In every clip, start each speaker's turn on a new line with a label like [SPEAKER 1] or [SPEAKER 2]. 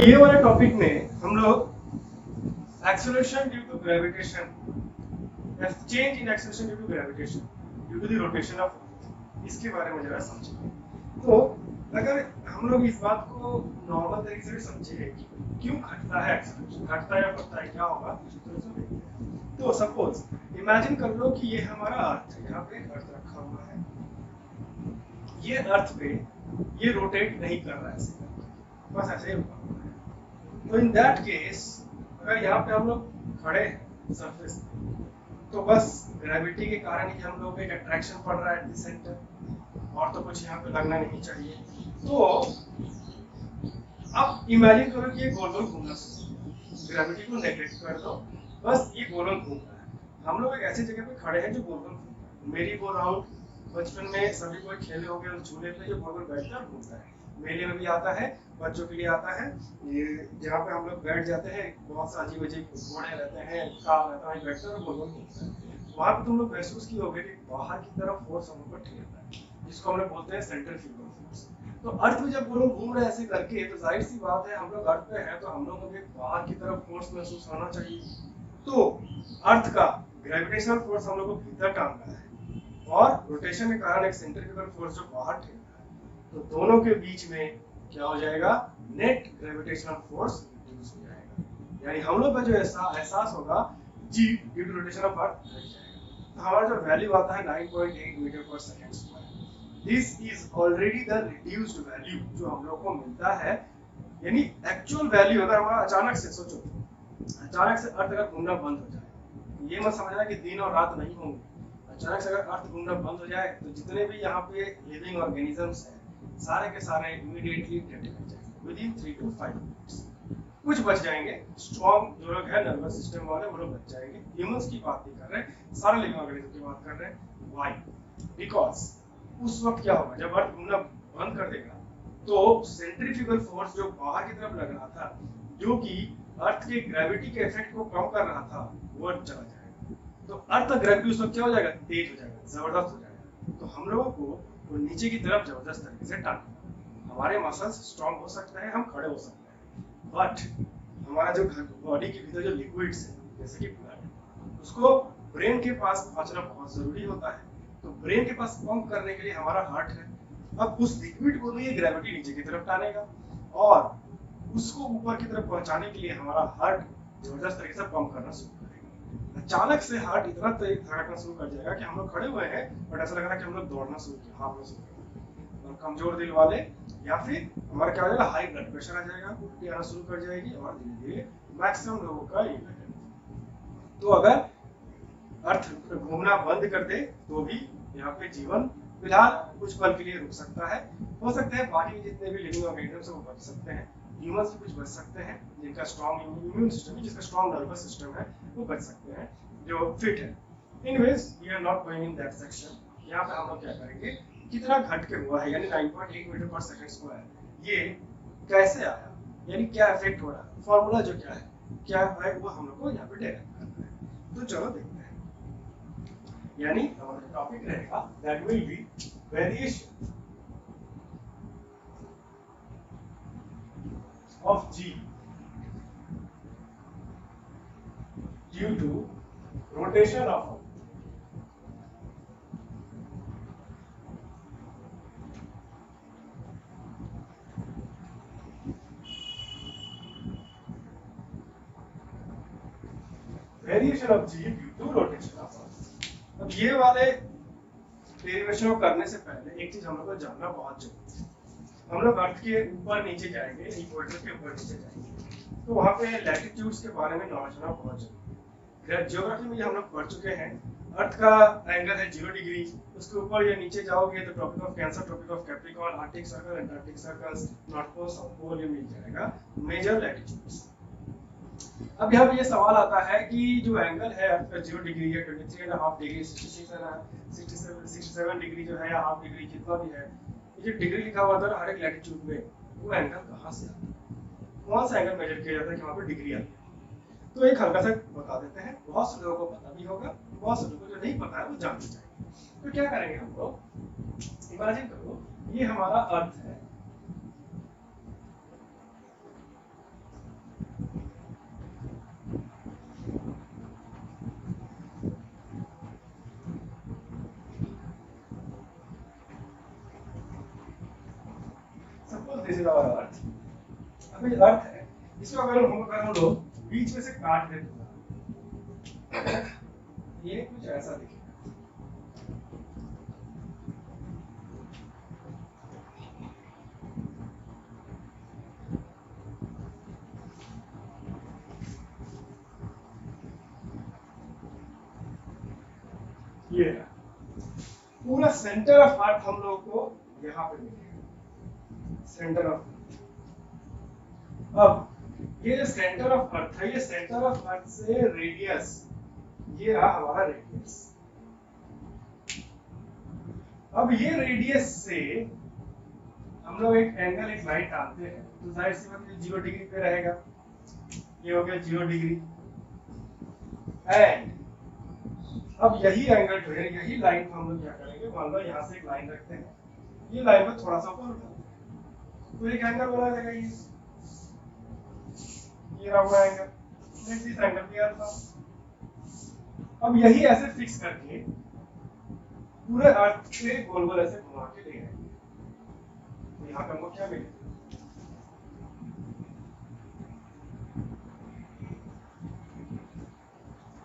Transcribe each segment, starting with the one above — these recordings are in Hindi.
[SPEAKER 1] ये वाले टॉपिक में हम लोग acceleration due to gravitation, change in acceleration due to gravitation due to the rotation of earth, इसके बारे में जरा समझेंगे। तो अगर हम लोग इस बात को नॉर्मल तरीके से समझे कि क्यों घटता है एक्सेलरेशन, घटता है या बढ़ता है, क्या होगा, तो इसको देखते हैं। तो सपोज इमेजिन कर लो कि ये हमारा अर्थ है, यहाँ पे अर्थ रखा हुआ है, ये अर्थ पे ये रोटेट नहीं कर रहा है ऐसे करके, बस ऐसे ही रुका हुआ है। तो इन दैट केस अगर यहाँ पे हम लोग खड़े हैं सरफेस पे, तो बस ग्रेविटी के कारण ही हम लोग को एक अट्रैक्शन पड़ रहा है एट द सेंटर, और तो कुछ यहाँ पे लगना नहीं चाहिए। तो अब इमेजिन करो कि ये गोल गोल घूमना शुरू, ग्रेविटी को नेगलेक्ट कर दो, बस ये गोल गोल घूम रहा है। हम लोग एक ऐसी जगह पे खड़े हैं जो गोल गोल घूम रहा है। मेरी गो राउंड बचपन में सभी कोई खेले होंगे उस झूले पे जो गोल गोल बैठकर घूमता है, मेले में भी आता है, बच्चों के लिए आता है, ये जहाँ पे हम लोग बैठ जाते हैं, बहुत से अजीब अजीब घोड़े रहते हैं, कार रहता है, बैठकर और गोल गोल घूमता है। वहाँ पे तुम लोग महसूस किए होंगे कि बाहर की तरफ फोर्स हम लोग को ठेल रहा है, जिसको हम लोग बोलते हैं सेंट्रीफ्यूगल फोर्स। तो अर्थ में जब लोग घूम रहे हैं ऐसे करके, तो जाहिर सी बात है हम लोग अर्थ पे हैं, तो हम लोग को भी बाहर की तरफ फोर्स महसूस होना चाहिए। तो अर्थ का ग्रेविटेशनल फोर्स हम लोग को भीतर टांग रहा है और रोटेशन के कारण एक सेंट्रीफ्यूगल फोर्स जो बाहर ठेल रहा है, तो दोनों के बीच में क्या हो जाएगा, नेट ग्रेविटेशनल फोर्स रिड्यूस हो जाएगा। यानी हम लोग का जो एहसास होगा g due to rotation of earth घट जाएगा। तो हमारा जो वैल्यू आता है 9.8 मीटर पर second square, this is already the reduced value जो हम लोग को मिलता है। यानी एक्चुअल वैल्यू अगर हमारा अचानक से सोचो, अचानक से अर्थ अगर घूमना बंद हो जाए, ये मत समझना कि दिन और रात नहीं होंगे, अचानक से अगर अर्थ घूमना बंद हो जाए तो जितने भी यहाँ पे लिविंग ऑर्गेनिजम्स हैं सारे के सारे इमीडिएटली डेड कर जाएंगे विद इन 3 to 5 मिनट्स। कुछ बच जाएंगे, स्ट्रॉन्ग जो लोग हैं नर्वस सिस्टम वाले वो लोग बच जाएंगे। ह्यूमंस की बात नहीं कर रहे, सारे लिविंग ऑर्गेनिज्म की बात कर रहे हैं। व्हाई? बिकॉज उस वक्त क्या होगा जब अर्थ घूमना बंद कर देगा, तो सेंट्रीफ्यूगल फोर्स जो बाहर की तरफ लग रहा था, जो कि अर्थ के ग्रेविटी के इफेक्ट को कम कर रहा था, वो चला जाएगा। तो अर्थ का ग्रेविटी उस वक्त क्या हो जाएगा, तेज हो जाएगा, जबरदस्त हो जाएगा। तो हम लोगों को वो नीचे की तरफ जबरदस्त तरीके से टांगेगा। हमारे मसल्स स्ट्रॉन्ग हो सकते हैं, हम खड़े हो सकते हैं, बट हमारा जो बॉडी के भीतर जो लिक्विड्स है जैसे कि ब्लड, उसको ब्रेन के पास पहुंचना बहुत जरूरी होता है। तो ब्रेन के पास पंप करने के लिए हमारा हार्ट है। अब उस लिक्विड को ये ग्रेविटी नीचे की तरफ टानेगा और उसको ऊपर की तरफ पहुंचाने के लिए हमारा हार्ट जबरदस्त तरीके से पंप करना शुरू करेगा। अचानक से हार्ट इतना तेज धड़कना शुरू कर जाएगा कि हम लोग खड़े हुए हैं बट ऐसा लग रहा है कि हम लोग दौड़ना शुरू किया, हाँफना शुरू किया। और कमजोर दिल वाले या फिर हमारा क्या हो जाएगा, हाई ब्लड प्रेशर आ जाएगा, उल्टी आना शुरू कर जाएगी और धीरे धीरे मैक्सिमम लोगों का ये लगेगा। तो अगर अर्थ घूमना बंद कर दे तो भी यहाँ पे जीवन फिलहाल कुछ पल के लिए रुक सकता है। हो सकता है बाकी जितने भी लिविंग ऑर्गेनिजम्स वो बच सकते हैं, ह्यूमंस भी कुछ बच सकते हैं जिनका स्ट्रॉन्ग इम्यून सिस्टम है, जिसका स्ट्रॉन्ग नर्वस सिस्टम है, वो बच सकते हैं जो फिट है। Anyways we are not going in that section. यहाँ पे हम लोग क्या करेंगे, कितना घट के हुआ है, यानी 9.8 मीटर पर सेकंड स्क्वायर, ये कैसे आया, यानी क्या इफेक्ट हो रहा है, फॉर्मूला जो क्या है वो हम लोग को यहाँ पे डेराइव करना है। तो चलो देखते हैं। यानी हमारा टॉपिक रहेगा that will be variation of g due to rotation of variation of g due to rotation of earth. अब ये वाले डेरिवेशन को करने से पहले एक चीज हम लोग को जानना बहुत जरूरी है। हम लोग अर्थ के ऊपर नीचे जाएंगे, इक्वेटर के ऊपर नीचे जाएंगे, तो वहाँ पे लैटिट्यूड्स के बारे में नॉलेज होना बहुत जरूरी है। जियोग्राफी में हम लोग पढ़ चुके हैं, अर्थ का एंगल है 0 डिग्री, उसके ऊपर ये नीचे जाओगे तो Tropic of Cancer, Tropic of Capricorn, Arctic Circle, Antarctic Circle, North Pole, South Pole, ये मिल जाएगा मेजर लैटिट्यूड्स। अब यहाँ पे ये सवाल आता है कि जो एंगल है अर्थ का 0 डिग्री है, 23.5 डिग्री, 67 डिग्री जो है या हाफ डिग्री जितना भी है, ये जो डिग्री लिखा हुआ था हर एक लैटिट्यूड में, वो एंगल कहाँ से आता है, कौन सा एंगल मेजर किया जाता है कि वहाँ पे डिग्री आती है। तो एक हल्का सा बता देते हैं, बहुत से लोगों को पता भी होगा, बहुत से लोगों को जो नहीं पता है वो जान भी जाएंगे। तो क्या करेंगे हम लोग, इमेजिन करो ये हमारा अर्थ है, दिस इज आवर अर्थ। अब ये अर्थ है, इसको अगर हम लोग बीच में से काट दें ये कुछ ऐसा दिखेगा। ये पूरा सेंटर ऑफ अर्थ हम लोग को यहाँ पे मिलेगा, सेंटर ऑफ। अब ये जो सेंटर ऑफ अर्थ है, ये सेंटर ऑफ अर्थ से रेडियस, ये रहा हमारा रेडियस। अब ये रेडियस से हम लोग एक एंगल, एक लाइन डालते हैं, तो जाहिर सी बात है 0 डिग्री पे रहेगा। ये हो गया 0 डिग्री। एंड अब यही एंगल जो है, यही लाइन को हम लोग क्या करेंगे, मान लो यहाँ से एक लाइन रखते हैं, ये लाइन को थोड़ा सा ऊपर उठाते हैं तो एक एंगल बना देगा। ये रहा हुआ एंगल, नेक्स्ट इस एंगल की अर्थ। अब यही ऐसे फिक्स करके पूरे अर्थ पे गोल गोल ऐसे घुमा के ले आएंगे, तो यहाँ पे हमको क्या मिलेगा,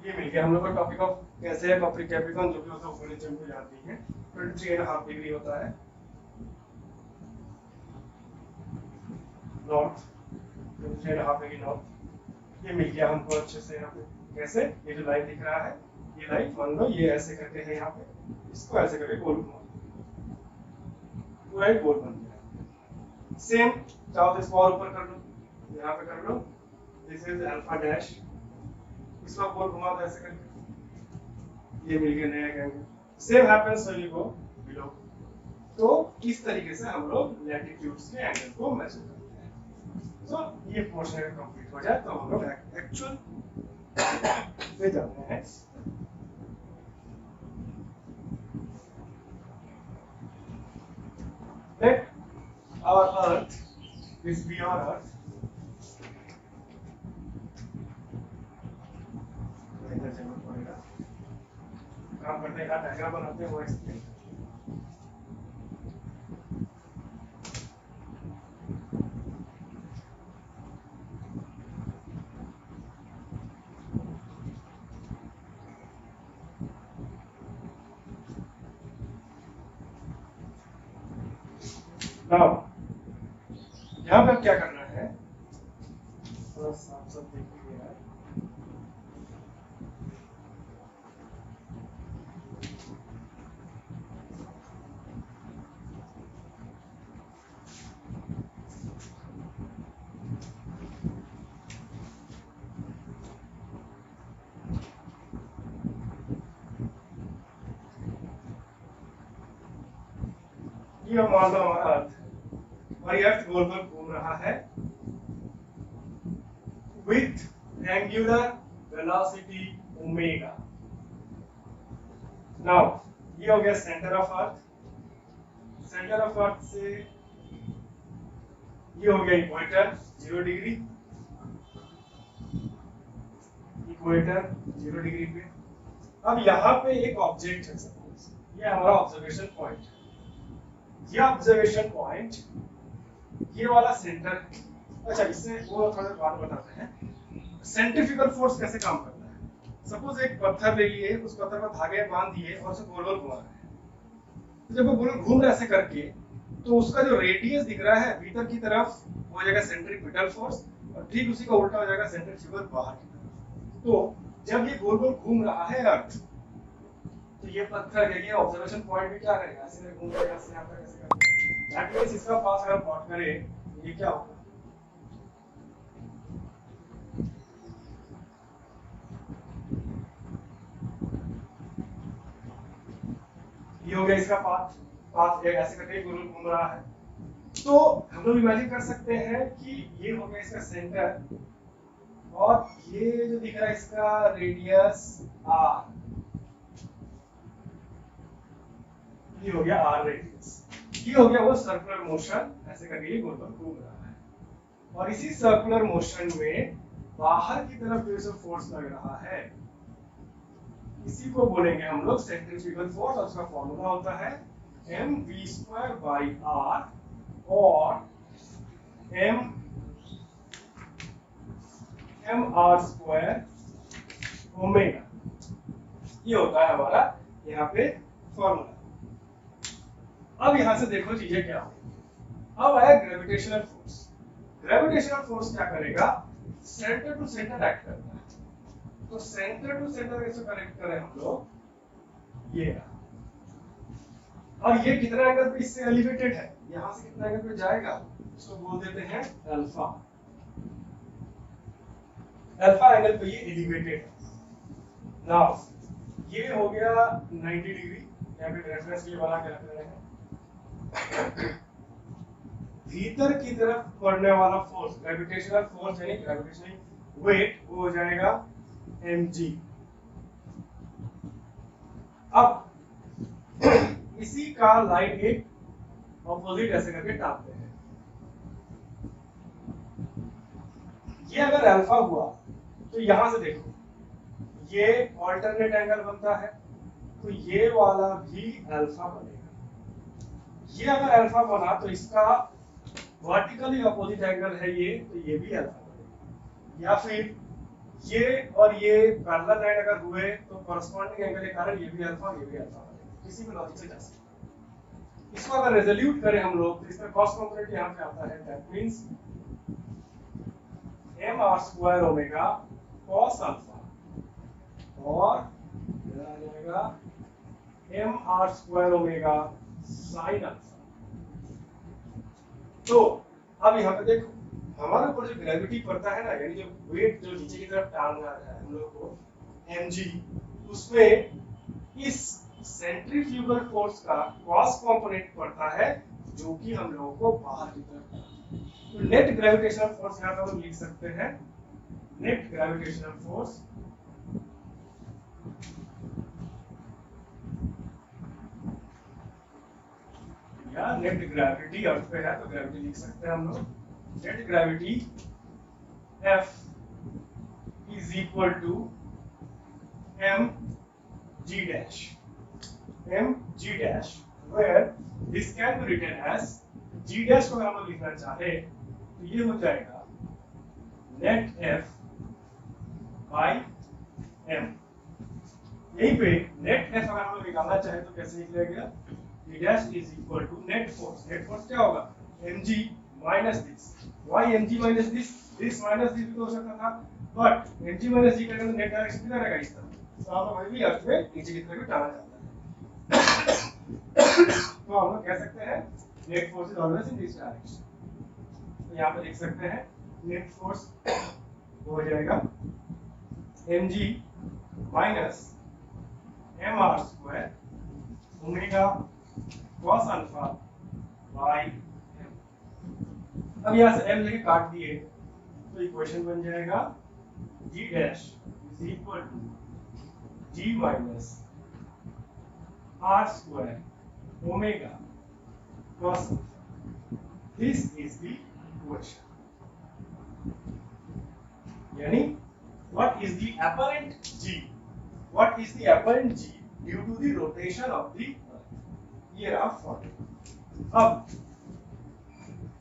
[SPEAKER 1] ये मिल गया हम लोग का टॉपिक ऑफ कैसे है कैप्रिकॉर्न, जो भी होता है ऊपर नीचे हमको याद नहीं है। 23.5 डिग्री होता है नॉर्थ, 23.5 डिग्री नॉर्थ। ये मिल गया हमको अच्छे से। यहाँ पे कैसे, ये जो लाइन दिख रहा है, ये लाइन मान लो ये ऐसे करके है यहाँ पे, इसको ऐसे करके गोल घुमा, पूरा एक गोल बन गया। सेम चाहो तो इसको और ऊपर कर लो, यहाँ पे कर लो, दिस इज अल्फा डैश, इसको गोल घुमा दो ऐसे करके, ये मिल गया नया angle. Same happens when you go below. तो इस तरीके से हम लोग लैटिट्यूड्स के एंगल को मेजर करते हैं। तो ये पोर्शन अगर कंप्लीट हो जाए तो हम लोग एक्चुअल पे जाते हैं। Let our earth, this be our earth, इधर जरूरत पड़ेगा, काम करते हैं, डायग्राम बनाते हैं, वो एक्सप्लेन। नाउ यहाँ पे क्या करना है, थोड़ा साफ साफ देखिए यार, ये मान लो हमारा अर्थ, और ये अर्थ गोल गोल घूम रहा है with angular velocity omega. Now ये हो गया centre of earth, centre of अर्थ से ये हो गया इक्वेटर 0 डिग्री, इक्वेटर 0 डिग्री पे। अब यहाँ पे एक ऑब्जेक्ट है, सपोज ये हमारा ऑब्जर्वेशन पॉइंट है, ये ऑब्जर्वेशन पॉइंट, ये वाला सेंटर। अच्छा इससे वो थोड़ा बात बताते हैं, सेंट्रीफ्यूगल फोर्स कैसे काम करता है। सपोज एक पत्थर ले लिए, उस पत्थर को धागे बांध दिए और उसे गोल गोल घुमा रहे हैं, तो जब वो गोल घूम रहा है ऐसे करके, तो उसका जो रेडियस दिख रहा है भीतर की तरफ वो हो जाएगा सेंट्रीपिटल फोर्स, और ठीक उसी का उल्टा हो जाएगा सेंट्रीफ्यूगल बाहर की तरफ। तो जब ये गोल गोल घूम रहा है अर्थ, तो ये पत्थर है, ये ऑब्जर्वेशन पॉइंट भी क्या करेगा, ऐसे घूम जाएगा, ऐसे यहाँ पर ऐसे करेगा। दैट मींस इसका पास अगर प्लॉट करें, ये क्या होगा, ये हो गया इसका पाथ, पाथ ऐसे करके गोल घूम रहा है। तो हम लोग इमेजिन कर सकते हैं कि ये हो गया इसका सेंटर, और ये जो दिख रहा है इसका रेडियस r, ये हो गया r रेडियस, ये हो गया वो सर्कुलर मोशन, ऐसे करके ये गोल गोल घूम रहा है। और इसी सर्कुलर मोशन में बाहर की तरफ जो फोर्स लग रहा है, इसी को बोलेंगे हम लोग सेंट्रीफ्यूगल फोर्स, और उसका फॉर्मूला होता है mv² by r, और m m r square omega, ये होता है हमारा यहाँ पे फॉर्मूला। अब यहां से देखो चीजें क्या होगी। अब आया ग्रेविटेशनल फोर्स। ग्रेविटेशनल फोर्स क्या करेगा, सेंटर टू सेंटर एक्ट करता है। तो सेंटर टू सेंटर कैसे कनेक्ट करें हम लोग, ये रहा। और ये कितना एंगल पे इससे एलिवेटेड है, यहां से कितना एंगल पे जाएगा, इसको बोल देते हैं अल्फा। अल्फा एंगल पे ये एलिवेटेड है। नाउ ये हो गया 90 डिग्री, यहाँ पे रेफरेंस के लिए बना के रख रहे हैं। भीतर की तरफ पड़ने वाला फोर्स, ग्रेविटेशनल फोर्स यानी ग्रेविटेशनल वेट, वो हो जाएगा mg। अब इसी का लाइन एक ऑपोजिट ऐसे करके टापते हैं। ये अगर अल्फा हुआ तो यहां से देखो ये ऑल्टरनेट एंगल बनता है, तो ये वाला भी अल्फा बनेगा। ये अगर अल्फा बना तो इसका वर्टिकली अपोजिट एंगल है ये, तो ये भी अल्फा बनेगा। या फिर ये और ये पैरेलल लाइन अगर हुए तो कॉरस्पॉन्डिंग एंगल के कारण ये भी अल्फा, ये भी अल्फा बनेगा। किसी भी लॉजिक से जा सकते हैं। इसको अगर रेजोल्यूट करें हम लोग तो इसका कॉस कंपोनेंट यहां पे आता है, that means mr square omega cos alpha और इधर आ जाएगा mr square omega sin alpha. तो अब यहाँ पे देखो हमारे ऊपर जो ग्रेविटी पड़ता है ना, यानी जो वेट जो नीचे की तरफ टान रहा है हम लोग को mg, उसमें इस सेंट्रीफ्यूगल फोर्स का कॉस कंपोनेंट पड़ता है जो कि हम लोगों को बाहर की तरफ। तो नेट ग्रेविटेशनल फोर्स यहाँ पे हम लिख सकते हैं, नेट ग्रेविटेशनल फोर्स या नेट ग्रेविटी, अर्थ पे है तो ग्रेविटी लिख सकते हैं हम लोग। Net gravity F is equal to mg dash, mg dash, where this can be written as g dash को अगर हम लोग लिखना चाहे तो ये हो जाएगा नेट F by m। यहीं पे नेट F अगर हम लोग निकालना चाहे तो कैसे निकलेगा, g dash is equal to net force। net force क्या होगा, mg minus this। why mg minus this, this minus this भी तो हो सकता था, but mg minus g करने से नेट डायरेक्शन किधर रहेगा, इस तरफ। तो आप वही भी अर्थ में नीचे की तरफ टाना जाता है। तो हम लोग कह सकते हैं net force is always in this direction. तो यहाँ पे लिख सकते हैं नेट फोर्स हो जाएगा mg minus mr square omega cos alpha by m। अब यहाँ से m लेके काट दिए तो इक्वेशन बन जाएगा g dash is equal to g minus r square omega cos alpha. This is the equation, यानी what is the apparent g, what is the apparent g due to the rotation of the earth, ये रहा फॉर्मूला। अब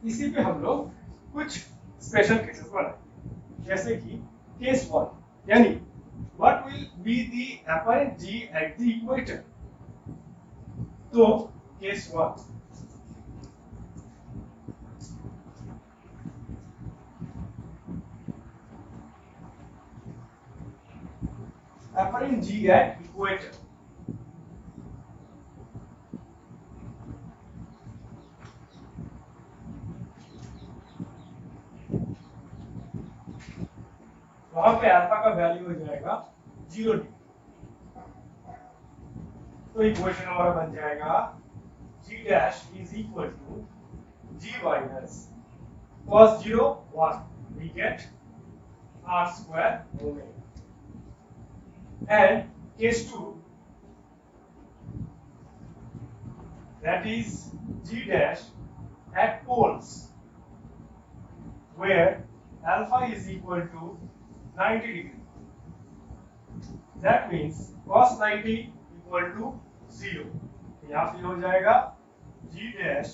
[SPEAKER 1] इसी पे हम लोग कुछ स्पेशल केसेस बनाएंगे, जैसे कि केस 1, यानी what will be the apparent g at the equator। तो case 1, apparent g at equator। वहां पे अल्फा का वैल्यू हो जाएगा 0 डिग्री। तो इक्वेशन हमारा बन जाएगा g dash is equal to g minus cos 0 1, we get r square omega. And case 2, that is g dash at poles where alpha is equal to 90 degree। That means cos 90 equal to 0। यहाँ पे हो जाएगा g dash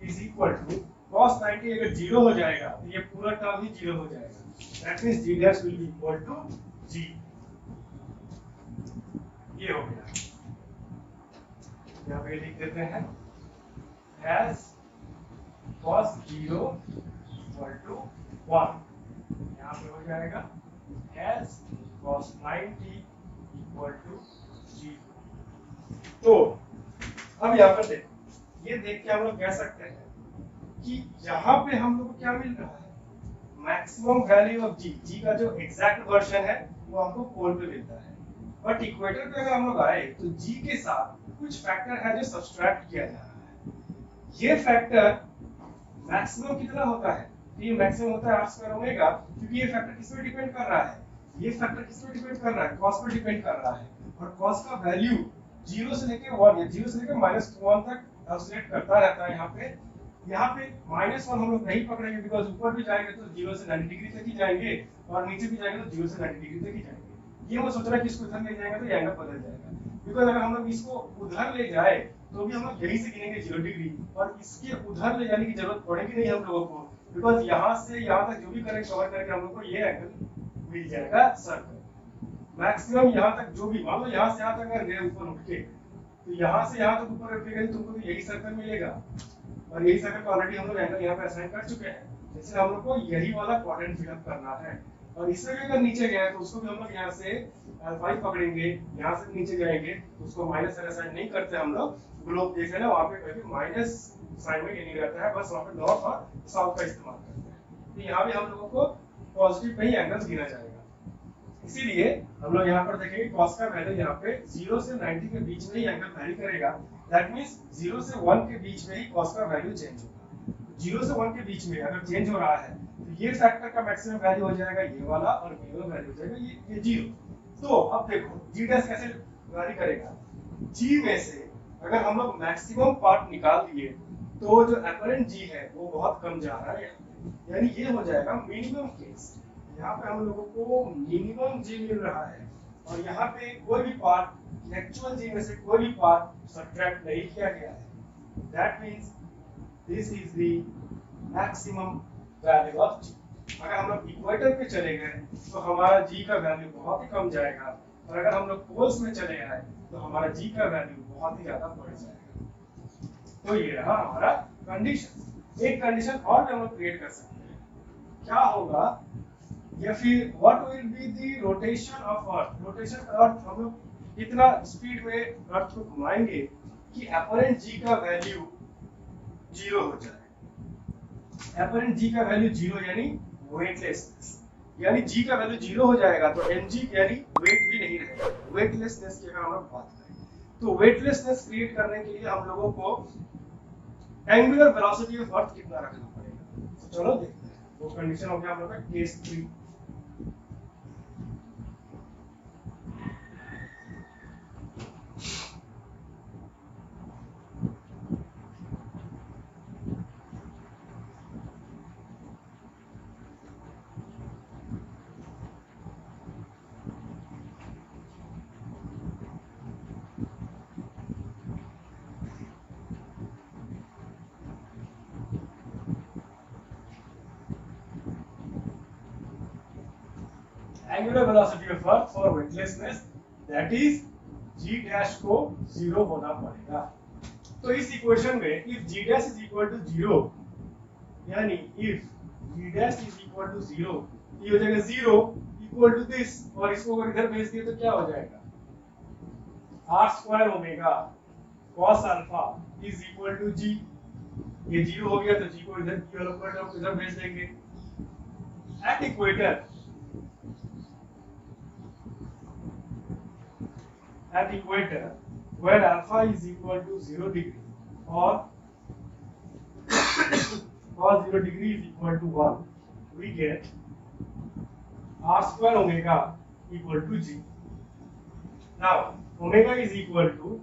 [SPEAKER 1] is equal to cos 90 अगर जीरो हो जाएगा तो ये पूरा टर्म ही जीरो हो जाएगा, that means g dash will be equal to g। ये हो गया, यहाँ पे लिख देते हैं as cos 0 इक्वल टू 1, यहाँ पे हो जाएगा as cos 90 इक्वल टू 0। तो अब यहाँ पर देखो, ये देख के हम लोग कह सकते हैं कि यहाँ पे हम लोग को क्या मिल रहा है, मैक्सिमम वैल्यू ऑफ जी का जो एग्जैक्ट वर्जन है वो हमको पोल पे मिलता है। बट इक्वेटर पे अगर हम लोग आए तो जी के साथ कुछ फैक्टर है जो सब्सट्रैक्ट किया जा रहा है। ये फैक्टर मैक्सिमम कितना होता है, तो ये मैक्सिमम होता है r स्क्वायर ओमेगा, क्योंकि ये फैक्टर किस पे डिपेंड कर रहा है, ये फैक्टर किस पे डिपेंड कर रहा है, cos पे डिपेंड कर रहा है। और cos का वैल्यू 0 से लेके 1 या 0 से लेके -1 तक ऑसिलेट करता रहता है। यहाँ पे -1 हम लोग नहीं पकड़ेंगे, बिकॉज ऊपर भी जाएंगे तो 0 से 90 डिग्री तक ही जाएंगे और नीचे भी जाएंगे तो 0 से 90 डिग्री तक ही जाएंगे। ये मैं सोच रहा है कि इसको इधर ले जाएंगे तो ये एंगल बदल जाएगा, बिकॉज अगर हम लोग इसको उधर ले जाए तो भी हम लोग यहीं से गिनेंगे 0 डिग्री, और इसके उधर ले जाने की जरूरत पड़ेगी नहीं हम लोगों को, बिकॉज यहाँ से यहाँ तक जो भी करेंगे कवर करके हम लोग को ये एंगल मिल जाएगा सर्कल। मैक्सिमम यहाँ तक जो भी, मान लो यहाँ से यहाँ तक अगर गए ऊपर उठ के, तो यहाँ से यहाँ तक ऊपर रखेगा तुमको तो यही सर्कल मिलेगा, और यही सर्कल ऑलरेडी हम लोग एंगल यहाँ पे असाइन कर चुके हैं। इसलिए हम लोग को यही वाला क्वाड्रेंट फिल अप करना है। और इससे भी अगर नीचे गए तो उसको भी हम लोग यहाँ से अल्फा पकड़ेंगे, यहाँ से नीचे जाएंगे तो उसको माइनस असाइन नहीं करते हम लोग। ग्लोब देख रहे हैं वहाँ पे कभी माइनस साइन में ये नहीं रहता है, बस वहाँ पे नॉर्थ और साउथ का इस्तेमाल करते हैं। तो यहाँ भी हम लोगों को पॉजिटिव पे ही एंगल्स गिना जाएगा। इसीलिए हम लोग यहाँ पर देखेंगे cos का वैल्यू यहाँ पे 0 से 90 के बीच में ही एंगल वैरी करेगा, दैट मींस 0 से 1 के बीच में ही cos का वैल्यू चेंज होगा। 0 से 1 के बीच में अगर चेंज हो रहा है तो ये फैक्टर का मैक्सिमम वैल्यू हो जाएगा ये वाला, और मिनिमम वैल्यू हो जाएगा ये 0। तो अब देखो g डैश कैसे वैरी करेगा, g में से अगर हम लोग मैक्सिमम पार्ट निकाल दिए तो जो अपरेंट g है वो बहुत कम जा रहा है, यानी ये हो जाएगा मिनिमम केस। यहाँ पे हम लोगों को मिनिमम जी मिल रहा है, और यहाँ पे कोई भी पार्ट एक्चुअल जी में से कोई भी पार्ट सब्ट्रैक्ट नहीं किया गया है। That means this is the maximum value of g. अगर हम लोग इक्वेटर पे चले गए तो हमारा जी का वैल्यू बहुत ही कम जाएगा, और अगर हम लोग पोल्स में चले आए तो हमारा जी का वैल्यू बहुत ही ज्यादा बढ़ जाएगा। तो ये रहा हमारा कंडीशन। एक कंडीशन और भी हम लोग क्रिएट कर सकते हैं, क्या होगा, या फिर what will be the rotation of earth. Rotation earth हम लोग कितना स्पीड में अर्थ को घुमाएंगे कि अपरेंट जी का वैल्यू 0 हो जाए। अपरेंट जी का वैल्यू 0 यानी वेटलेसनेस, यानी जी का वैल्यू 0 हो जाएगा तो mg यानी वेट भी नहीं रहेगा। वेटलेसनेस की अगर हम लोग बात करें तो वेटलेसनेस क्रिएट करने के लिए हम लोगों को एंगुलर वेलोसिटी ऑफ अर्थ कितना रखना पड़ेगा। तो चलो देखते हैं। वो कंडीशन हो गया हम लोग का case 3। Angular velocity of earth for weightlessness, that is g dash को 0 होना पड़ेगा। तो इस इक्वेशन में if g dash is equal to 0, यानी if g dash is equal to 0, ये हो जाएगा 0 equal to this, और इसको अगर इधर भेज दिए तो क्या हो जाएगा, r square omega cos alpha is equal to g। ये 0 हो गया तो g को इधर भेज देंगे। At equator where alpha is equal to 0 degree or 0 degree is equal to 1, we get r square omega equal to g. Now omega is equal to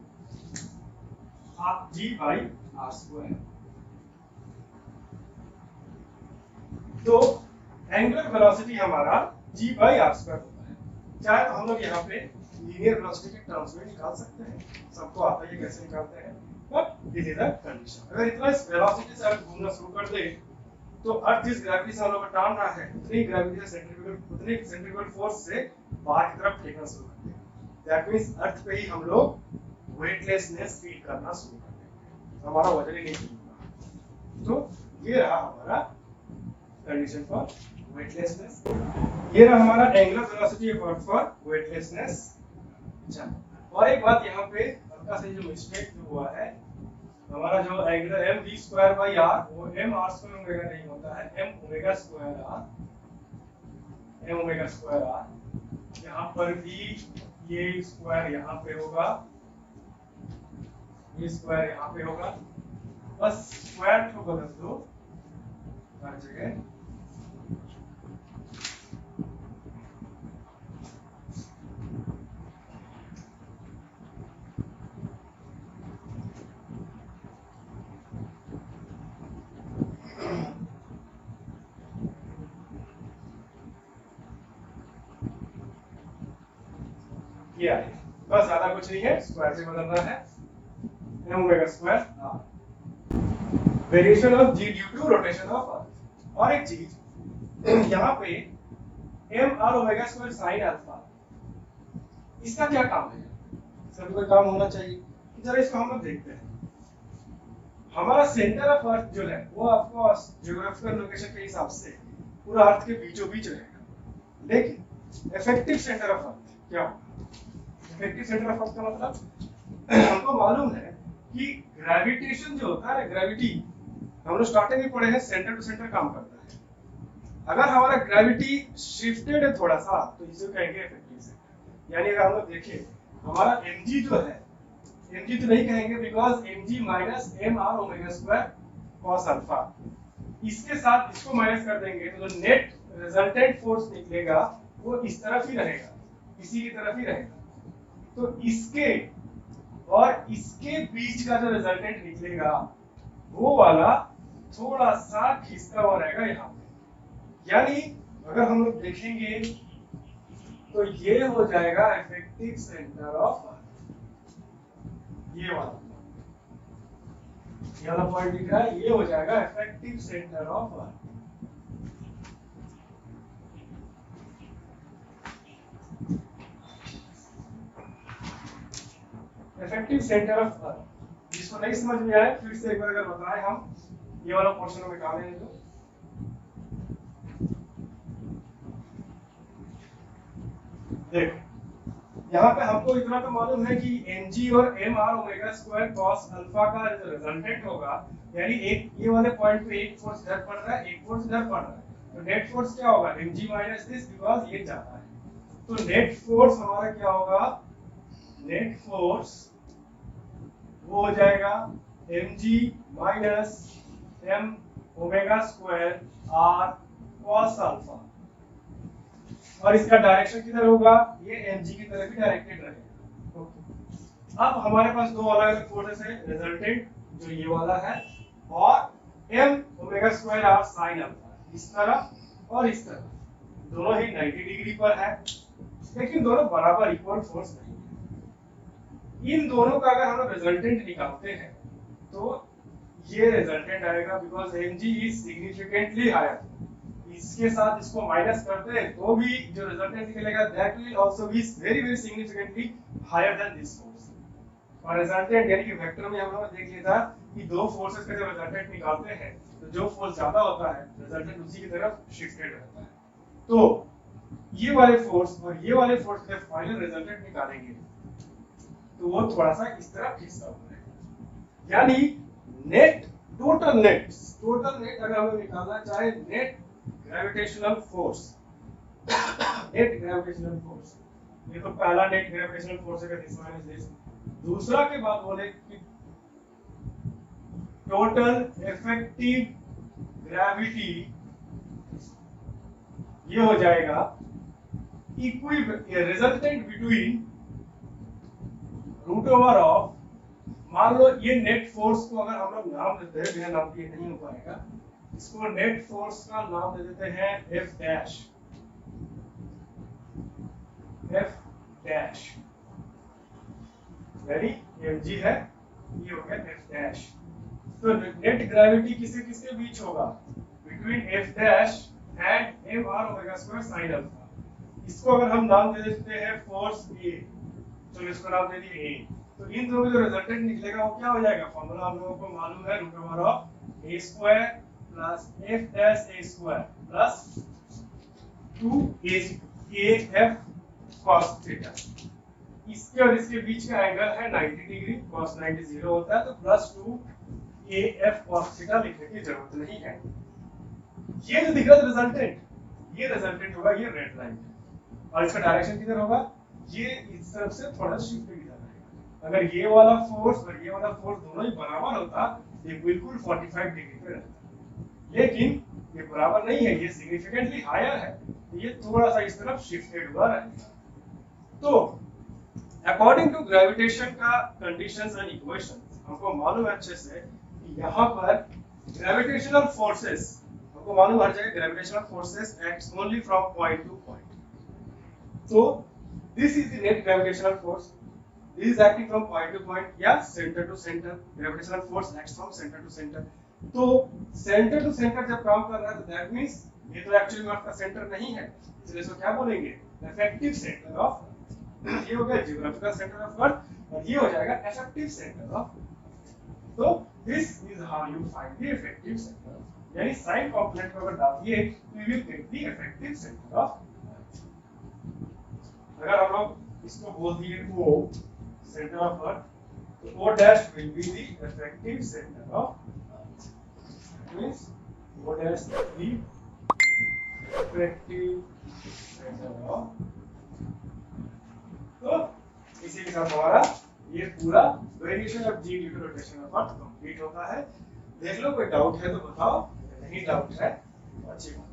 [SPEAKER 1] g by r square. तो एंगुलर वेलोसिटी हमारा g by r square होता है। चाहे तो हम लोग यहाँ पे लीनियर वेलोसिटी के टर्म्स में निकाल सकते हैं, सबको आता है कैसे निकालते हैं। But this is a condition. अगर इतना वेलोसिटी से अर्थ घूमना शुरू कर दे तो अर्थ जिस ग्रेविटी से हम लोग टान रहा है उतनी ग्रेविटी से सेंट्रीफ्यूगल फोर्स से बाहर की तरफ फेंकना शुरू कर देंगे। दैट मींस अर्थ पे ही हम लोग वेटलेसनेस फील करना शुरू कर देंगे, हमारा वजन ही नहीं बढ़ेगा। तो ये रहा हमारा कंडीशन फॉर वेटलेसनेस, ये रहा हमारा angular velocity of earth for weightlessness. और एक बात यहाँ पे हल्का सा जो मिस्टेक हुआ है, हमारा जो angular m v square by r वो m r स्क्वायर ओमेगा नहीं होता है, m omega square r, m omega square r। यहाँ पर भी ये स्क्वायर यहाँ पे होगा, ये स्क्वायर यहाँ पे होगा, बस स्क्वायर को बदल दो हर जगह। ये आ गया, बस ज्यादा कुछ नहीं है, स्क्वायर से बदल रहा है, m omega square r। Variation of g due to rotation of earth. और एक चीज यहाँ पे m r omega square sine alpha, इसका क्या काम है? सभी को काम होना चाहिए। जरा इसको हम लोग देखते हैं। हमारा सेंटर ऑफ अर्थ जो है वो आपको ज्योग्राफिकल लोकेशन के हिसाब से पूरा अर्थ के बीचों बीच रहेगा, लेकिन इफेक्टिव सेंटर ऑफ अर्थ क्या होगा? इफेक्टिव सेंटर ऑफ अर्थ का मतलब हमको मालूम है कि ग्रेविटेशन जो होता है, ग्रेविटी हम लोग स्टार्टिंग में पढ़े हैं, सेंटर टू सेंटर काम करता है। अगर हमारा ग्रेविटी शिफ्टेड है थोड़ा सा तो इसे कहेंगे इफेक्टिव सेंटर। यानी अगर हम लोग देखें हमारा mg जो है, mg तो नहीं कहेंगे because mg minus mr omega square cos alpha, इसके साथ इसको माइनस कर देंगे तो जो नेट रिजल्टेंट फोर्स निकलेगा वो इस तरफ ही रहेगा, इसी की तरफ ही रहेगा। तो इसके और इसके बीच का जो रिजल्टेंट निकलेगा वो वाला थोड़ा सा खिसका हुआ रहेगा यहाँ पे। यानी अगर हम लोग देखेंगे तो ये हो जाएगा इफेक्टिव सेंटर ऑफ अर्थ, ये वाला पॉइंट दिख रहा है, ये हो जाएगा effective centre of earth. Effective centre of अर्थ, जिसको नहीं समझ में आए फिर से एक बार अगर बताएं हम, ये वाला पोर्शन में निकालें तो देखो यहाँ पे हमको इतना तो मालूम है कि mg और mr omega square cos alpha का जो रिजल्टेंट होगा, यानी एक ये वाले पॉइंट पे एक फोर्स इधर पड़ रहा है, एक फोर्स इधर पड़ रहा है, तो नेट फोर्स क्या होगा? mg माइनस दिस, बिकॉज़ ये जाता है। तो नेट फोर्स हमारा क्या होगा? नेट फोर्स वो हो जाएगा mg minus m omega square r cos alpha, और इसका डायरेक्शन किधर होगा? ये mg की तरफ ही डायरेक्टेड रहेगा। ओके, अब हमारे पास दो अलग अलग फोर्सेस है, रिजल्टेंट जो ये वाला है और m omega square r sin alpha, इस तरफ और इस तरफ, दोनों ही 90 डिग्री पर है, लेकिन दोनों बराबर इक्वल फोर्स नहीं है। इन दोनों का अगर हम लोग रिजल्टेंट निकालते हैं तो ये रिजल्टेंट आएगा, because mg is significantly higher. इसके साथ इसको माइनस करते हैं तो भी जो रिजल्टेंट निकलेगा that will also be very very significantly higher than this force. और रिजल्टेंट यानी कि वेक्टर में हम लोग देख लिया था कि दो फोर्सेस का जब रिजल्टेंट निकालते हैं तो जो फोर्स ज्यादा होता है रिजल्टेंट उसी की तरफ शिफ्टेड रहता है। तो ये वाले फोर्स और ये वाले फोर्स का फाइनल रिजल्टेंट निकालेंगे तो वो थोड़ा सा इस तरफ खिसका हुआ है। यानी नेट टोटल नेट अगर हम निकालना चाहे net gravitational force, net gravitational force, ये तो पहला नेट ग्रेविटेशनल फोर्स है दिस माइनस दिस। दूसरा के बाद बोले कि टोटल इफेक्टिव ग्रेविटी ये हो जाएगा resultant between root over of, मान लो ये नेट फोर्स को अगर हम लोग नाम देते हैं, बिना नाम के नहीं हो पाएगा, इसको नेट फोर्स का नाम दे देते हैं F डैश, यानी mg है ये हो गया एफ डैश। तो नेट ग्रेविटी किसके किसके बीच होगा, between F dash and m r omega square sine alpha. इसको अगर हम नाम दे देते हैं फोर्स ए, तो इसको नाम दे दिए ए, तो इन दोनों में जो रिजल्टेंट निकलेगा वो क्या हो जाएगा, फॉर्मूला हम लोगों को मालूम है, root over of A square plus F dash A square plus 2 F cos theta. इसके और इसके बीच का एंगल है 90 डिग्री, cos 90 0 होता है, तो प्लस 2 AF cos थीटा लिखने की जरूरत नहीं है। ये जो दिख रहा है रिजल्टेंट, ये रिजल्टेंट होगा ये रेड लाइन, और इसका डायरेक्शन किधर होगा, ये इस तरफ से थोड़ा शिफ्ट इधर रहेगा। अगर ये वाला फोर्स और ये वाला फोर्स दोनों ही बराबर होता, ये बिल्कुल 45 डिग्री पे रहता, लेकिन ये बराबर नहीं है, ये सिग्निफिकेंटली हायर है, तो ये थोड़ा सा इस तरफ शिफ्टेड हुआ रहेगा। तो अकॉर्डिंग टू ग्रेविटेशन का कंडीशंस एंड इक्वेशंस हमको मालूम है अच्छे से कि यहाँ पर ग्रेविटेशनल फोर्सेस, हमको मालूम हर जगह gravitational forces acts only from point to point. तो this is the net gravitational force, this is acting from point to point या centre to centre. Gravitational force acts from centre to centre. तो सेंटर टू सेंटर जब काम कर रहा है तो दैट मींस ये तो एक्चुअली में आपका सेंटर नहीं है, इसलिए इसको क्या बोलेंगे, इफेक्टिव सेंटर ऑफ। ये हो गया जियोग्राफिकल सेंटर ऑफ अर्थ, और ये हो जाएगा इफेक्टिव सेंटर ऑफ। तो this is how you find the effective centre, यानी साइन कंपोनेंट को अगर डालिए तो you will get the effective centre of. अगर हम लोग इसको बोल दिए ओ सेंटर ऑफ अर्थ, तो O dash will be the effective centre of, means O dash the effective centre of. तो इसी के साथ हमारा ये पूरा variation of g due to rotation of earth complete होता है। देख लो कोई डाउट है तो बताओ, नहीं डाउट है अच्छी बात।